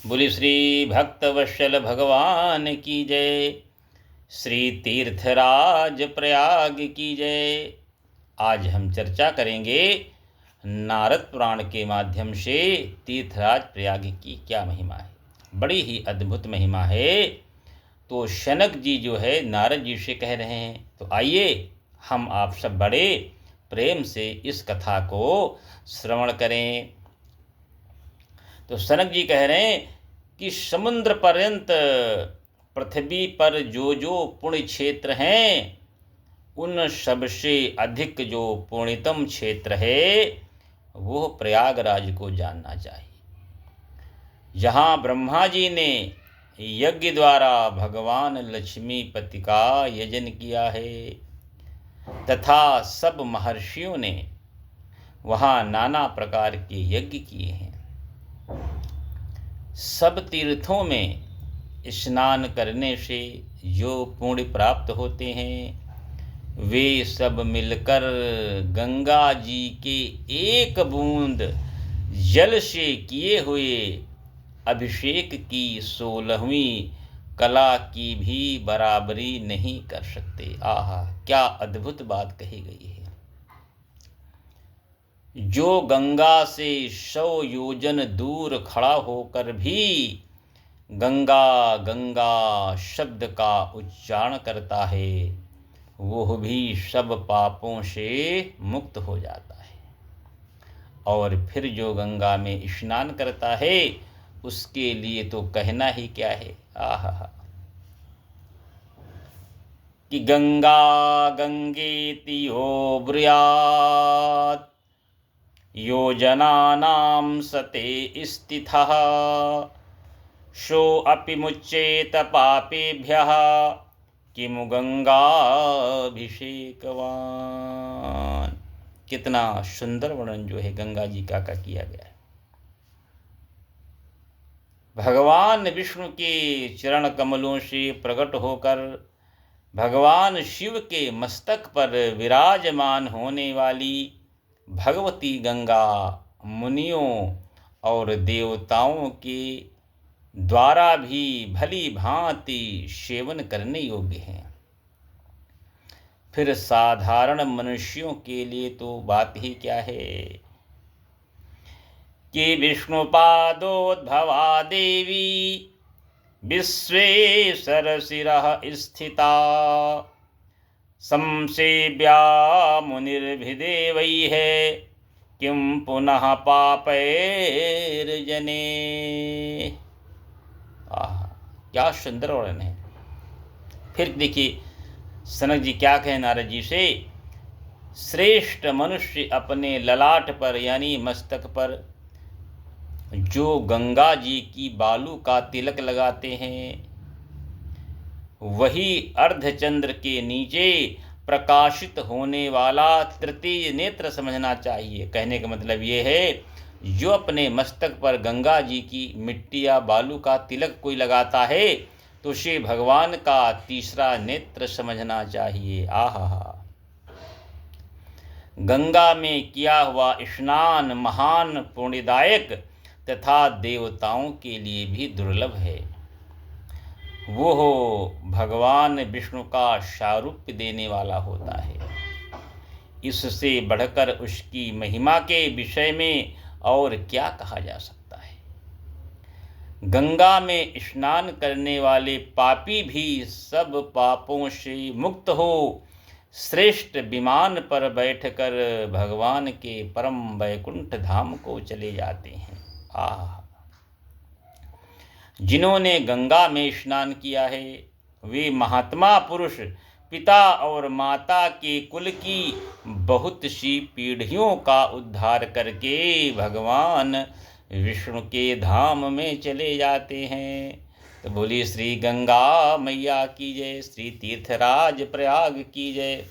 बोली श्री भक्तवत्सल भगवान की जय। श्री तीर्थराज प्रयाग की जय। आज हम चर्चा करेंगे नारद पुराण के माध्यम से तीर्थराज प्रयाग की क्या महिमा है। बड़ी ही अद्भुत महिमा है। तो शनक जी जो है नारद जी से कह रहे हैं, तो आइए हम आप सब बड़े प्रेम से इस कथा को श्रवण करें। तो शनक जी कह रहे हैं कि समुद्र पर्यंत पृथ्वी पर जो जो पुण्य क्षेत्र हैं, उन सबसे अधिक जो पुण्यतम क्षेत्र है वो प्रयागराज को जानना चाहिए। जहाँ ब्रह्मा जी ने यज्ञ द्वारा भगवान लक्ष्मीपति का यजन किया है तथा सब महर्षियों ने वहाँ नाना प्रकार के यज्ञ किए हैं। सब तीर्थों में स्नान करने से जो पुण्य प्राप्त होते हैं वे सब मिलकर गंगा जी के एक बूंद जल से किए हुए अभिषेक की 16वीं कला की भी बराबरी नहीं कर सकते। आहा, क्या अद्भुत बात कही गई है। जो गंगा से 100 योजन दूर खड़ा होकर भी गंगा गंगा शब्द का उच्चारण करता है, वह भी सब पापों से मुक्त हो जाता है। और फिर जो गंगा में स्नान करता है उसके लिए तो कहना ही क्या है। आहा, कि गंगा गंगेति यो ब्रूयात् योजनानां सते स्थितः सोऽपि मुच्येत पापेभ्यः किमु गंगाभिषेकवान। कितना सुंदर वर्णन जो है गंगा जी का किया गया है। भगवान विष्णु के चरण कमलों से प्रकट होकर भगवान शिव के मस्तक पर विराजमान होने वाली भगवती गंगा मुनियों और देवताओं के द्वारा भी भली भांति सेवन करने योग्य हैं। फिर साधारण मनुष्यों के लिए तो बात ही क्या है कि विष्णुपादोद्भवा देवी विश्वेश्वर शिरः स्थिता संसेव्या मुनिर्भिदेवैः किं पुनः पापैर्जने। क्या सुंदर वर्णन है। फिर देखिए सनक जी क्या कहें नारद जी से। श्रेष्ठ मनुष्य अपने ललाट पर यानी मस्तक पर जो गंगा जी की बालू का तिलक लगाते हैं, वही अर्धचंद्र के नीचे प्रकाशित होने वाला तृतीय नेत्र समझना चाहिए। कहने का मतलब ये है, जो अपने मस्तक पर गंगा जी की मिट्टी या बालू का तिलक कोई लगाता है तो उसे भगवान का तीसरा नेत्र समझना चाहिए। आहा, गंगा में किया हुआ स्नान महान पुण्यदायक तथा देवताओं के लिए भी दुर्लभ है। वो भगवान विष्णु का सारूप्य देने वाला होता है। इससे बढ़कर उसकी महिमा के विषय में और क्या कहा जा सकता है। गंगा में स्नान करने वाले पापी भी सब पापों से मुक्त हो श्रेष्ठ विमान पर बैठकर भगवान के परम वैकुंठ धाम को चले जाते हैं। जिन्होंने गंगा में स्नान किया है वे महात्मा पुरुष पिता और माता के कुल की बहुत सी पीढ़ियों का उद्धार करके भगवान विष्णु के धाम में चले जाते हैं। तो बोलिए श्री गंगा मैया की जय, श्री तीर्थराज प्रयाग की जय।